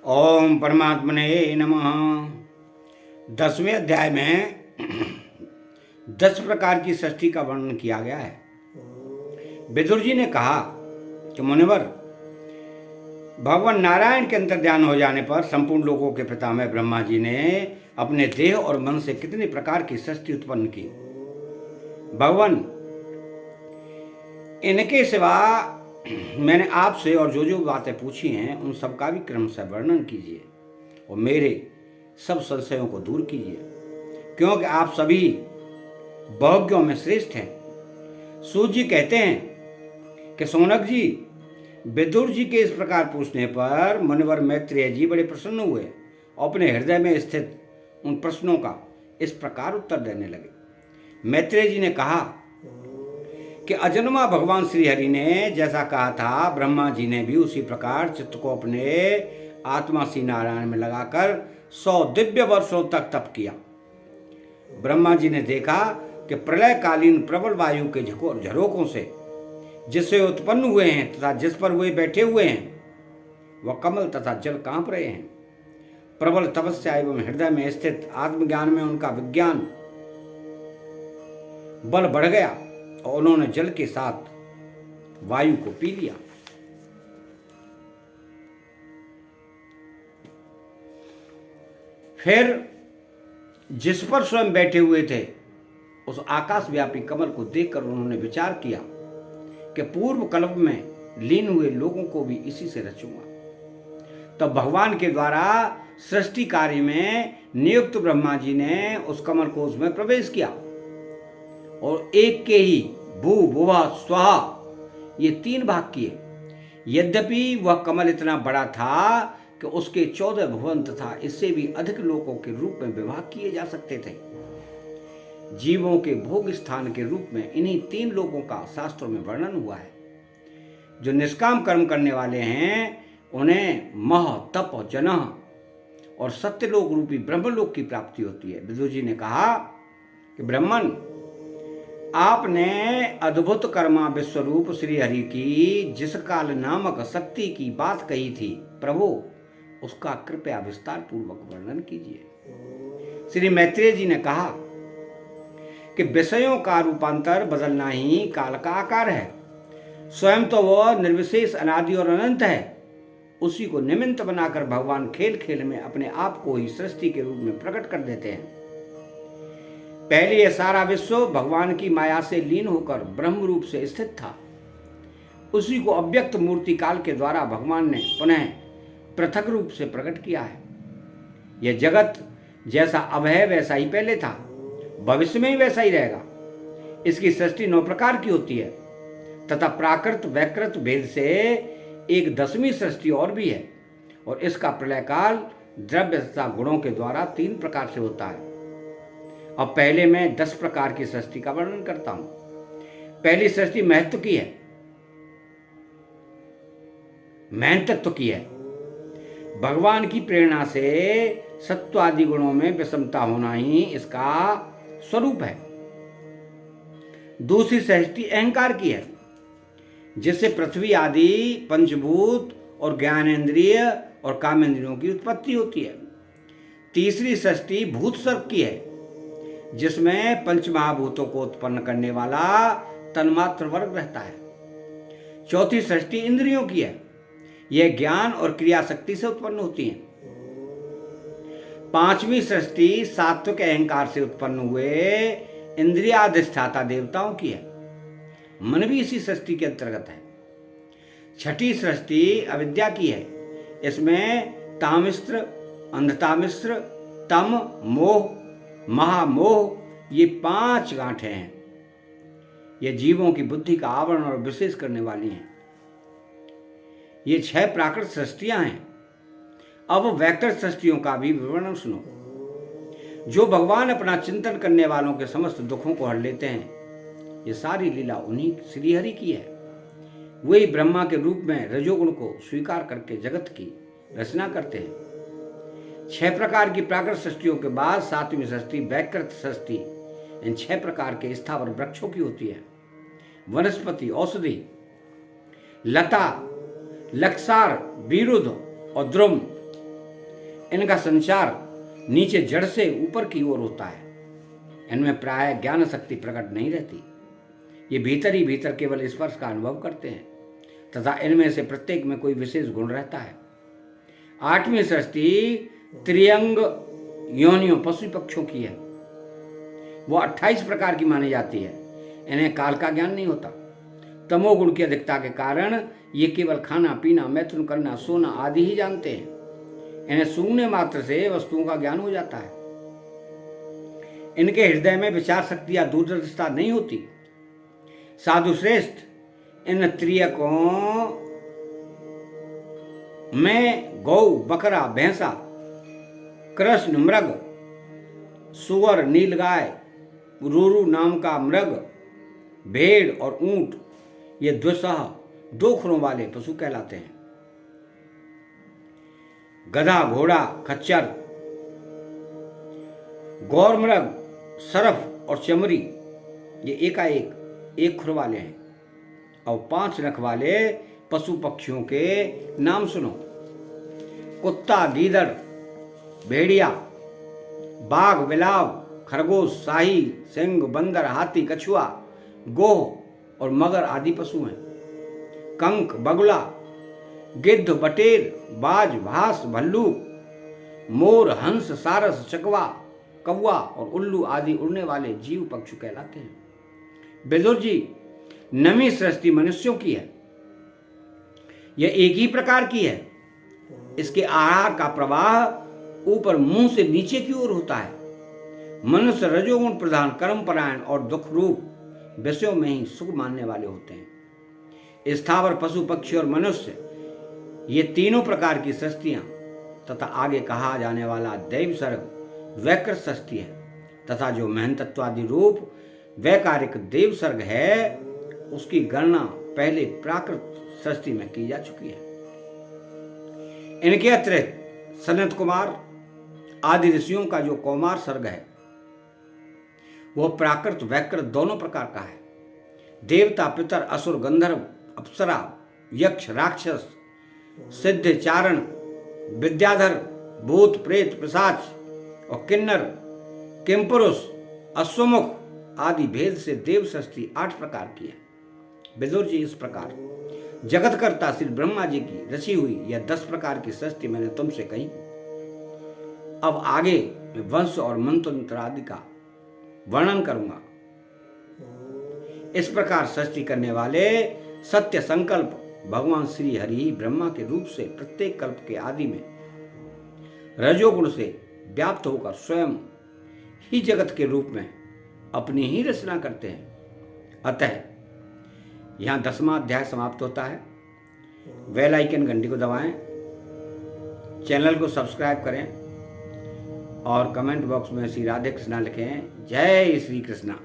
ओम परमात्मने नमः। 10वें अध्याय में 10 प्रकार की सृष्टि का वर्णन किया गया है। विदुर जी ने कहा कि मुनिवर, भगवान नारायण के अंतर्ध्यान हो जाने पर संपूर्ण लोकों के पितामह ब्रह्मा जी ने अपने देह और मन से कितने प्रकार की सृष्टि उत्पन्न की। भगवान, इनके सिवा मैंने आपसे और जो बातें पूछी हैं उन सब का भी क्रम से वर्णन कीजिए और मेरे सब संशयों को दूर कीजिए, क्योंकि आप सभी बहुज्ञों में श्रेष्ठ हैं। सूत जी कहते हैं कि सोनक जी, विदुर जी के इस प्रकार पूछने पर मुनिवर मैत्रेय जी बड़े प्रसन्न हुए और अपने हृदय में स्थित उन प्रश्नों का इस प्रकार उत्तर देने लगे। मैत्रेय जी ने कहा कि अजन्मा भगवान श्री हरि ने जैसा कहा था, ब्रह्मा जी ने भी उसी प्रकार चित्त को अपने आत्मा श्री नारायण में लगाकर 100 दिव्य वर्षों तक तप किया। ब्रह्मा जी ने देखा कि प्रलयकालीन प्रबल वायु के झरोकों से जिससे उत्पन्न हुए हैं तथा जिस पर वे बैठे हुए हैं वह कमल तथा जल कांप रहे हैं। प्रबल तपस्या एवं हृदय में स्थित आत्मज्ञान में उनका विज्ञान बल बढ़ गया और उन्होंने जल के साथ वायु को पी लिया। फिर जिस पर स्वयं बैठे हुए थे उस आकाशव्यापी कमल को देखकर उन्होंने विचार किया कि पूर्व कल्प में लीन हुए लोगों को भी इसी से रचूंगा। तब भगवान के द्वारा सृष्टि कार्य में नियुक्त ब्रह्मा जी ने उस कमल कोश में प्रवेश किया और एक के ही भू भुवा स्वाहा ये 3 भाग किए। यद्यपि वह कमल इतना बड़ा था कि उसके 14 भुवन तथा इससे भी अधिक लोकों के रूप में विभाग किए जा सकते थे। जीवों के भोग स्थान के रूप में इन्हीं 3 लोकों का शास्त्रों में वर्णन हुआ है। जो निष्काम कर्म करने वाले हैं उन्हें मह तप जनः और सत्यलोक रूपी ब्रह्मलोक की प्राप्ति होती है। विदुर जी ने कहा कि ब्राह्मण, आपने अद्भुत कर्मा विश्वरूप श्री हरि की जिस काल नामक शक्ति की बात कही थी, प्रभु उसका कृपया विस्तार पूर्वक वर्णन कीजिए। श्री मैत्रेय जी ने कहा कि विषयों का रूपांतर बदलना ही काल का आकार है। स्वयं तो वह निर्विशेष अनादि और अनंत है। उसी को निमित्त बनाकर भगवान खेल खेल में अपने आप को ही सृष्टि के रूप में प्रकट कर देते हैं। पहले यह सारा विश्व भगवान की माया से लीन होकर ब्रह्म रूप से स्थित था। उसी को अव्यक्त मूर्ति काल के द्वारा भगवान ने पुनः पृथक रूप से प्रकट किया है। यह जगत जैसा अब है वैसा ही पहले था, भविष्य में ही वैसा ही रहेगा। इसकी सृष्टि 9 प्रकार की होती है तथा प्राकृत वैकृत भेद से एक 10वीं सृष्टि और भी है और इसका प्रलय काल द्रव्य तथा गुणों के द्वारा 3 प्रकार से होता है। अब पहले मैं 10 प्रकार की सृष्टि का वर्णन करता हूं। पहली सृष्टि महत्व की है, महंतत्व की है। भगवान की प्रेरणा से सत्व आदि गुणों में विषमता होना ही इसका स्वरूप है। दूसरी सृष्टि अहंकार की है, जिससे पृथ्वी आदि पंचभूत और ज्ञानेन्द्रिय और कामेंद्रियों की उत्पत्ति होती है। तीसरी सृष्टि भूत सर्प की है, जिसमें पंचमहाभूतों को उत्पन्न करने वाला तन्मात्र वर्ग रहता है। चौथी सृष्टि इंद्रियों की है, यह ज्ञान और क्रिया शक्ति से उत्पन्न होती है। 5वीं सृष्टि सात्विक अहंकार से उत्पन्न हुए इंद्रियाधिष्ठाता देवताओं की है, मन भी इसी सृष्टि के अंतर्गत है। 6ठी सृष्टि अविद्या की है, इसमें तामिश्र, अंधतामिश्र, तम, मोह, महामोह ये 5 गांठें हैं। ये जीवों की बुद्धि का आवरण और विशेष करने वाली हैं। ये 6 प्राकृत सृष्टियां हैं। अब वैकृत सृष्टियों का भी विवरण सुनो। जो भगवान अपना चिंतन करने वालों के समस्त दुखों को हर लेते हैं, ये सारी लीला उन्हीं श्री हरि की है। वही ब्रह्मा के रूप में रजोगुण को स्वीकार करके जगत की रचना करते हैं। 6 प्रकार की प्राकृत सृष्टियों के बाद 7वीं सृष्टि वैकृत सृष्टि इन 6 प्रकार के स्थावर वृक्षों की होती है। वनस्पति, औषधि, लता, लक्षार, विरुद्ध और द्रुम इनका संचार नीचे जड़ से ऊपर की ओर होता है। इनमें प्राय ज्ञान शक्ति प्रकट नहीं रहती। ये भीतर ही भीतर केवल स्पर्श का अनुभव करते हैं तथा इनमें से प्रत्येक में कोई विशेष गुण रहता है। 8वीं सृष्टि त्रिअंग योनियों पशु पक्षियों की है। वो 28 प्रकार की मानी जाती है। इन्हें काल का ज्ञान नहीं होता। तमोगुण की अधिकता के कारण ये केवल खाना पीना, मैथुन करना, सोना आदि ही जानते हैं। इन्हें सूंघने मात्र से वस्तुओं का ज्ञान हो जाता है। इनके हृदय में विचार शक्ति या दूरदर्शिता नहीं होती। साधु श्रेष्ठ, इन त्रियकों में गौ, बकरा, भैंसा, कृष्ण मृग, सुअर, नीलगाय, रूरू नाम का मृग, भेड़ और ऊंट, ये द्विशः 2 खुरों वाले पशु कहलाते हैं। गधा, घोड़ा, खच्चर, गौर मृग, सरफ और चमरी, ये एकाएक 1 खुर वाले हैं। और 5 नख वाले पशु पक्षियों के नाम सुनो। कुत्ता, गीदड़, भेड़िया, बाघ, बिलाव, खरगोश, शाही, सिंह, बंदर, हाथी, कछुआ, गोह और मगर आदि पशु हैं। कंक, बगुला, गिद्ध, बटेर, बाज, भास, भल्लूक, मोर, हंस, सारस, चकवा, कौवा और उल्लू आदि उड़ने वाले जीव पक्षी कहलाते हैं। बेदुर जी, 9वीं सृष्टि मनुष्यों की है। यह एक ही प्रकार की है। इसके आहार का प्रवाह ऊपर मुंह से नीचे की ओर होता है। मनुष्य रजोगुण प्रधान, कर्म परायण और दुख रूप विषयों में ही सुख मानने वाले होते हैं। स्थावर, पशु, पक्षी और मनुष्य, ये तीनों प्रकार की सृष्टियां तथा आगे कहा जाने वाला दैव सर्ग वैकृत सृष्टि है तथा जो महंतत्वादि रूप वैकारिक देव सर्ग है उसकी गणना पहले प्राकृत सृष्टि में की जा चुकी है। इनके अतिरिक्त सनत कुमार आदि ऋषियों का जो कौमार सर्ग है वह प्राकृत वैकृत दोनों प्रकार का है। देवता, पितर, असुर, गंधर्व, अप्सरा, यक्ष, राक्षस, सिद्ध, चारण, विद्याधर, भूत, प्रेत, पिशाच और किन्नर, किमपुरुष, अश्वमुख आदि भेद से देव सृष्टि 8 प्रकार की है। विदुर जी, इस प्रकार जगतकर्ता श्री ब्रह्मा जी की रची हुई यह 10 प्रकार की सृष्टि मैंने तुमसे कही। अब आगे मैं वंश और मंत्र आदि का वर्णन करूंगा। इस प्रकार सृष्टि करने वाले सत्य संकल्प भगवान श्री हरि ब्रह्मा के रूप से प्रत्येक कल्प के आदि में रजोगुण से व्याप्त होकर स्वयं ही जगत के रूप में अपनी ही रचना करते हैं। अतः यहां 10वां अध्याय समाप्त होता है। बेल आइकन घंटी को दबाएं, चैनल को सब्सक्राइब करें और कमेंट बॉक्स में श्री राधे कृष्णा लिखें। जय श्री कृष्णा।